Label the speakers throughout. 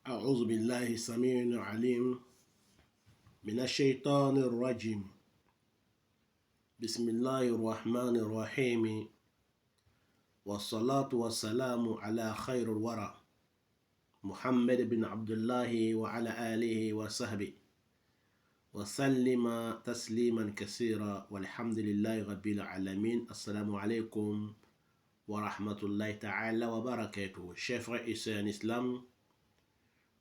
Speaker 1: أعوذ بالله السميع العليم من الشيطان الرجيم. بسم الله الرحمن الرحيم، والصلاة والسلام على خير الورى محمد بن عبد الله وعلى آله وصحبه وسلم تسليما كثيرا والحمد لله رب العالمين. السلام عليكم ورحمة الله تعالى وبركاته. Chers frères et sœurs en islam,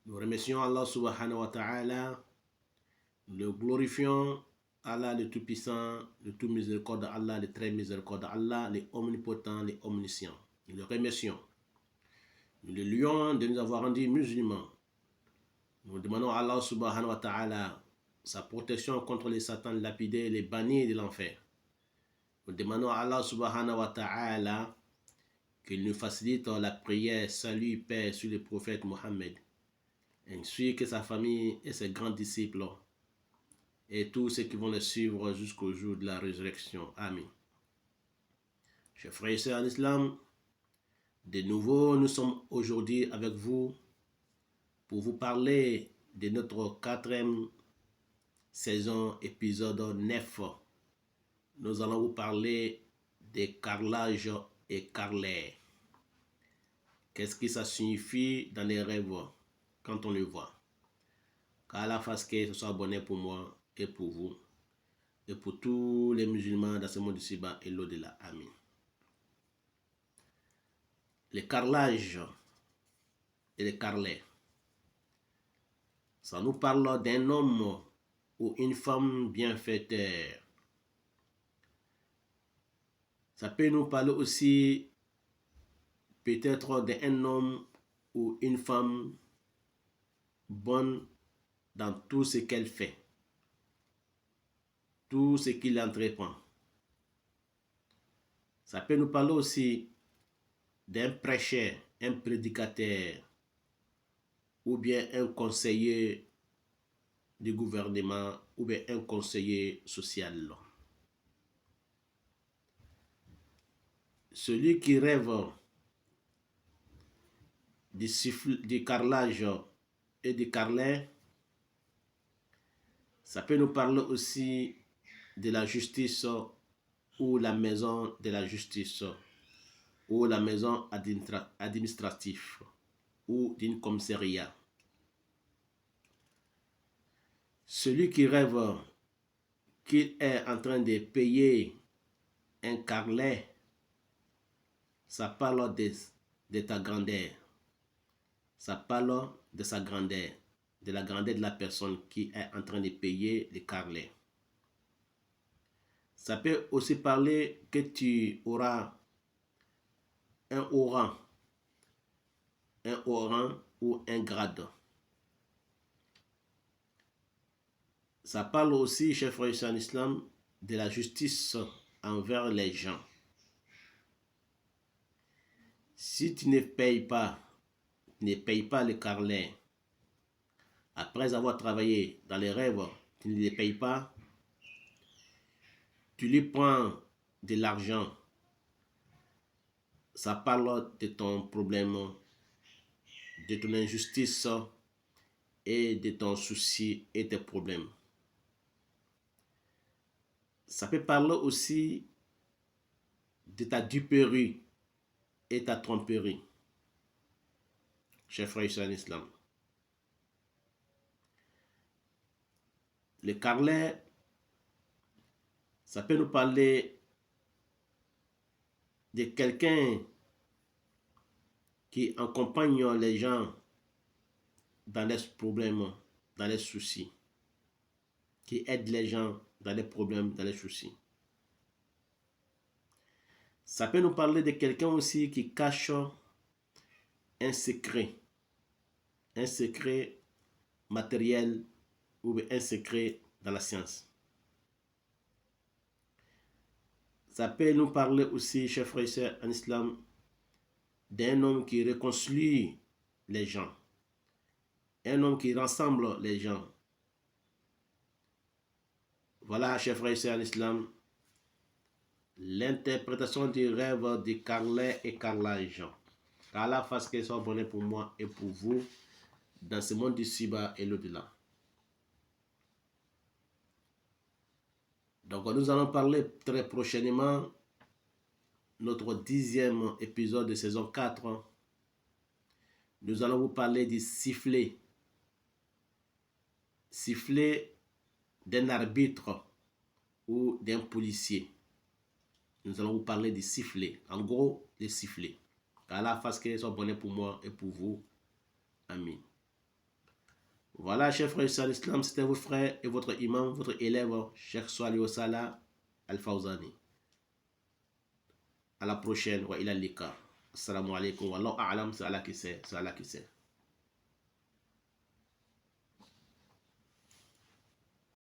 Speaker 1: nous remercions Allah subhanahu wa ta'ala, nous le glorifions, Allah le tout-puissant, le tout miséricorde Allah, le très miséricorde Allah, le omnipotent, le omniscient. Nous le remercions. Nous le louons de nous avoir rendus musulmans. Nous demandons à Allah subhanahu wa ta'ala sa protection contre les satans lapidés et les bannis de l'enfer. Nous demandons à Allah subhanahu wa ta'ala qu'il nous facilite la prière, salut, paix sur le prophète Mohammed, ainsi que sa famille et ses grands disciples, et tous ceux qui vont le suivre jusqu'au jour de la résurrection. Amen. Chers frères et sœurs en islam, de nouveau, nous sommes aujourd'hui avec vous pour vous parler de notre 4e saison, épisode 9. Nous allons vous parler des carrelages et carreleurs. Qu'est-ce que ça signifie dans les rêves quand on le voit? Qu'Allah fasse que ce soit bonheur pour moi et pour vous et pour tous les musulmans dans ce monde ici-bas et l'au-delà. Amen. Les carrelages et les carreleurs, ça nous parle d'un homme ou une femme bienfaiteur. Ça peut nous parler aussi peut-être d'un homme ou une femme bonne dans tout ce qu'elle fait, tout ce qu'il entreprend. Ça peut nous parler aussi d'un prêcheur, un prédicateur, ou bien un conseiller du gouvernement, ou bien un conseiller social. Celui qui rêve du carrelage et du carreleur, ça peut nous parler aussi de la justice ou la maison de la justice ou la maison administrative ou d'une commissariat. Celui qui rêve qu'il est en train de payer un carreleur, ça parle de ta grandeur. Ça parle de sa grandeur, de la grandeur de la personne qui est en train de payer les carreleurs. Ça peut aussi parler que tu auras un haut rang ou un grade. Ça parle aussi, chers frères et sœurs en islam, de la justice envers les gens. Si tu ne payes pas le carreleur, après avoir travaillé dans les rêves, tu ne les payes pas, tu lui prends de l'argent. Ça parle de ton problème, de ton injustice et de ton souci et tes problèmes. Ça peut parler aussi de ta duperie et ta tromperie, chers frères et sœurs en islam. Le carreleur, ça peut nous parler de quelqu'un qui accompagne les gens dans leurs problèmes, dans leurs soucis, qui aide les gens dans les problèmes, dans les soucis. Ça peut nous parler de quelqu'un aussi qui cache un secret matériel ou un secret dans la science. Ça peut nous parler aussi, chers frères et sœurs en islam, d'un homme qui réconcilie les gens, un homme qui rassemble les gens. Voilà, chers frères et sœurs en islam, l'interprétation du rêve du carreleur et carrelage. Qu'Allah fasse qu'il soit bonheur pour moi et pour vous dans ce monde d'ici-bas et l'au-delà. Donc nous allons parler très prochainement, notre 10e épisode de saison 4. Nous allons vous parler du sifflet. Sifflet d'un arbitre ou d'un policier. Nous allons vous parler du sifflet. En gros, les sifflets. Allah fasse que soit bonnet pour moi et pour vous. Amin. Voilà, chers frères et sœurs d'Islam, c'était votre frère et votre imam, votre élève, Cheikh Swali Salah Al-Fawzani. À la prochaine, wa ila lika. Assalamu alaikum, wallahu a'lam, c'est Allah qui sait,